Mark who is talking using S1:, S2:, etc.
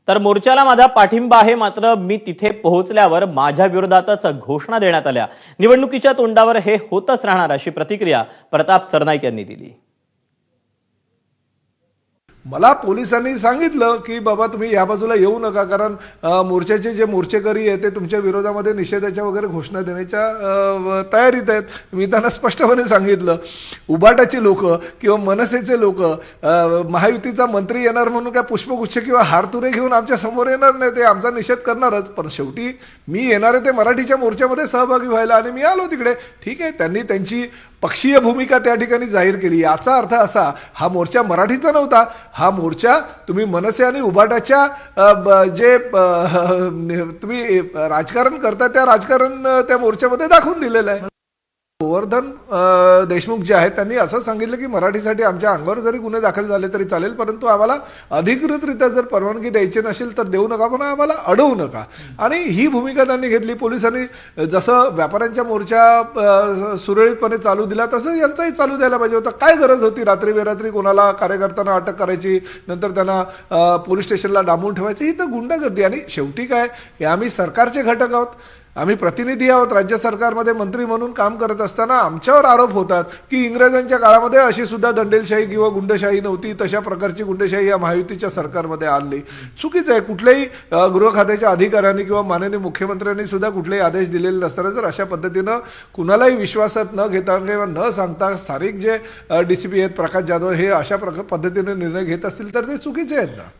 S1: तर मोर्चाला माझा पाठिंबा आहे, मात्र मी तिथे पोहोचल्यावर माझ्या विरोधातच घोषणा देण्यात आल्या। निवडणुकीच्या तोंडावर हे होतच राहणार अशी प्रतिक्रिया प्रताप सरनाईक यांनी दिली।
S2: मला पोलिसांनी सांगितलं की बाबा तुम्ही या बाजूला येऊ नका, कारण मोर्चाचे जे मोर्चेकरी आहेत ते तुमच्या विरोधामध्ये निषेधाच्या वगैरे घोषणा देण्याच्या तयारीत आहेत। मी त्यांना स्पष्टपणे सांगितलं, उबाटाची लोक किंवा मनसेचे लोक महायुतीचा मंत्री येणार म्हणून काय पुष्पगुच्छ किंवा हारतुरे घेऊन आमच्या समोर येणार नाही, ते आमचा निषेध करणारच। पण शेवटी मी येणार आहे ते मराठीच्या मोर्चामध्ये सहभागी व्हायला आणि मी आलो तिकडे। ठीक आहे, त्यांनी त्यांची पक्षीय भूमिका त्या ठिकाणी जाहीर केली। याचा अर्थ असा, हा मोर्चा मराठीचा नव्हता, हा मोर्चा तुम्ही मनसे आणि उबाटाच्या जे तुम्ही राजकारण करता त्या राजकारण त्या मोर्चामध्ये दाखवून दिलेलं आहे। गोवर्धन देशमुख जे आहेत त्यांनी असं सांगितलं की मराठीसाठी आमच्या अंगावर जरी गुन्हे दाखल झाले तरी चालेल, परंतु आम्हाला अधिकृतरित्या जर परवानगी द्यायची नसेल तर देऊ नका, पण आम्हाला अडवू नका। आणि ही भूमिका त्यांनी घेतली। पोलिसांनी जसं व्यापाऱ्यांच्या मोर्चा सुरळीतपणे चालू दिला तसं यांचाही चालू द्यायला पाहिजे होतं। काय गरज होती रात्री बेरात्री कोणाला कार्यकर्त्यांना अटक करायची, नंतर त्यांना पोलीस स्टेशनला डांबून ठेवायची? ही तर गुंडागर्दी। आणि शेवटी काय, हे आम्ही सरकारचे घटक आहोत, आम्ही प्रतिनिधी आहोत। राज्य सरकारमध्ये मंत्री म्हणून काम करत असताना आमच्यावर आरोप होतात की इंग्रजांच्या काळामध्ये अशी सुद्धा दंडेलशाही किंवा गुंडशाही नव्हती, तशा प्रकारची गुंडशाही या महायुतीच्या सरकारमध्ये आली। चुकीचं आहे। कुठल्याही गृह खात्याच्या अधिकाऱ्यांनी किंवा माननीय मुख्यमंत्र्यांनी सुद्धा कुठलेही आदेश दिलेले नसताना जर अशा पद्धतीनं कुणालाही विश्वासात न घेता किंवा न सांगता स्थानिक जे डीसीपी आहेत प्रकाश जाधव हे अशा पद्धतीने निर्णय घेत असतील तर ते चुकीचे आहेत ना।